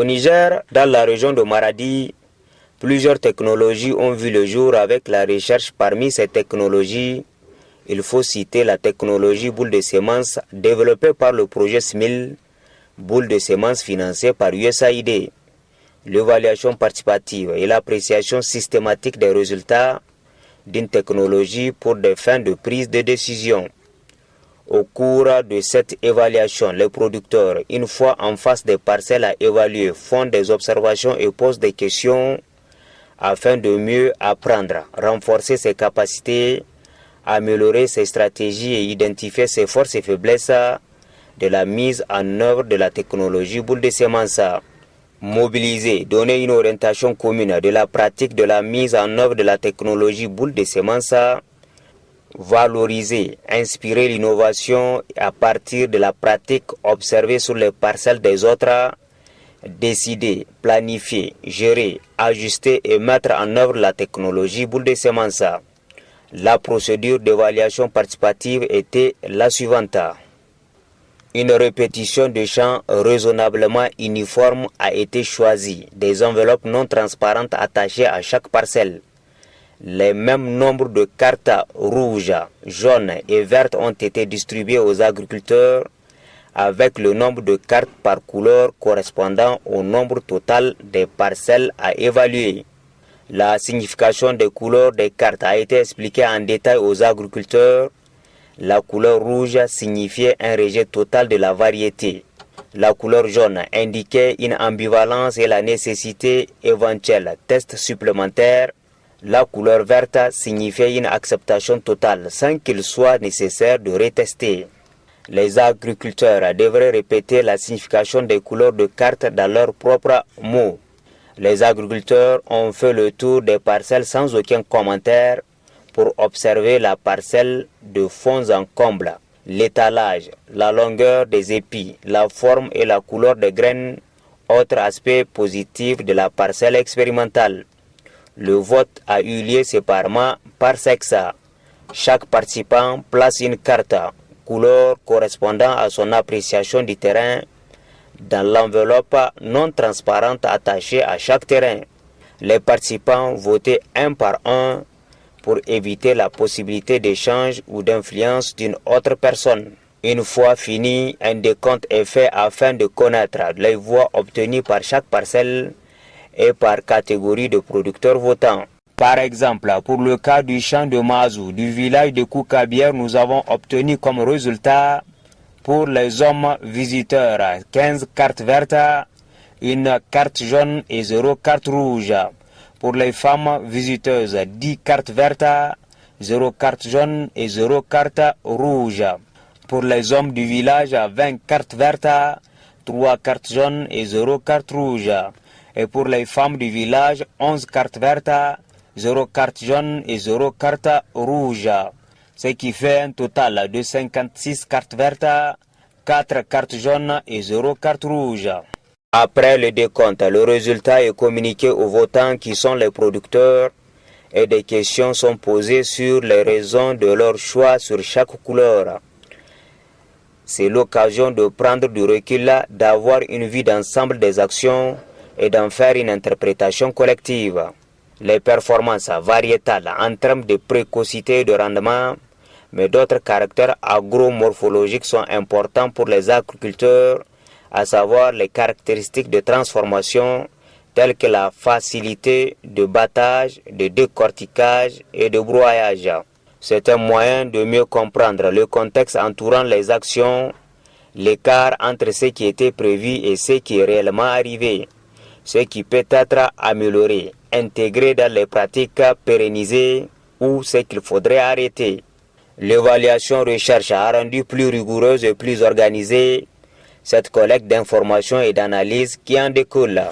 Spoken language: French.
Au Niger, dans la région de Maradi, plusieurs technologies ont vu le jour avec la recherche. Parmi ces technologies, il faut citer la technologie boule de semences développée par le projet SMIL, boule de semences financée par USAID. L'évaluation participative et l'appréciation systématique des résultats d'une technologie pour des fins de prise de décision. Au cours de cette évaluation, les producteurs, une fois en face des parcelles à évaluer, font des observations et posent des questions afin de mieux apprendre, renforcer ses capacités, améliorer ses stratégies et identifier ses forces et faiblesses de la mise en œuvre de la technologie boule de semences. Mobiliser, donner une orientation commune de la pratique de la mise en œuvre de la technologie boule de semences, valoriser, inspirer l'innovation à partir de la pratique observée sur les parcelles des autres, décider, planifier, gérer, ajuster et mettre en œuvre la technologie boule de semences. La procédure d'évaluation participative était la suivante. Une répétition de champs raisonnablement uniforme a été choisie, des enveloppes non transparentes attachées à chaque parcelle. Les mêmes nombres de cartes rouges, jaunes et vertes ont été distribuées aux agriculteurs avec le nombre de cartes par couleur correspondant au nombre total des parcelles à évaluer. La signification des couleurs des cartes a été expliquée en détail aux agriculteurs. La couleur rouge signifiait un rejet total de la variété. La couleur jaune indiquait une ambivalence et la nécessité éventuelle de tests supplémentaires. La couleur verte signifiait une acceptation totale sans qu'il soit nécessaire de retester. Les agriculteurs devraient répéter la signification des couleurs de cartes dans leurs propres mots. Les agriculteurs ont fait le tour des parcelles sans aucun commentaire pour observer la parcelle de fond en comble, l'étalage, la longueur des épis, la forme et la couleur des graines, autre aspect positif de la parcelle expérimentale. Le vote a eu lieu séparément par sexe. Chaque participant place une carte couleur correspondant à son appréciation du terrain dans l'enveloppe non transparente attachée à chaque terrain. Les participants votaient un par un pour éviter la possibilité d'échange ou d'influence d'une autre personne. Une fois fini, un décompte est fait afin de connaître les voix obtenues par chaque parcelle et par catégorie de producteurs votants. Par exemple, pour le cas du champ de Mazou du village de Koukabière, nous avons obtenu comme résultat pour les hommes visiteurs 15 cartes vertes, une carte jaune et 0 carte rouge. Pour les femmes visiteuses, 10 cartes vertes, 0 carte jaune et 0 carte rouge. Pour les hommes du village, 20 cartes vertes, 3 cartes jaunes et 0 carte rouge. Et pour les femmes du village, 11 cartes vertes, 0 carte jaune et 0 carte rouge. Ce qui fait un total de 56 cartes vertes, 4 cartes jaunes et 0 carte rouge. Après le décompte, le résultat est communiqué aux votants qui sont les producteurs et des questions sont posées sur les raisons de leur choix sur chaque couleur. C'est l'occasion de prendre du recul, d'avoir une vue d'ensemble des actions et d'en faire une interprétation collective. Les performances variétales en termes de précocité et de rendement, mais d'autres caractères agromorphologiques sont importants pour les agriculteurs, à savoir les caractéristiques de transformation telles que la facilité de battage, de décortiquage et de broyage. C'est un moyen de mieux comprendre le contexte entourant les actions, l'écart entre ce qui était prévu et ce qui est réellement arrivé, ce qui peut être amélioré, intégré dans les pratiques pérennisées ou ce qu'il faudrait arrêter. L'évaluation recherche a rendu plus rigoureuse et plus organisée cette collecte d'informations et d'analyses qui en découle.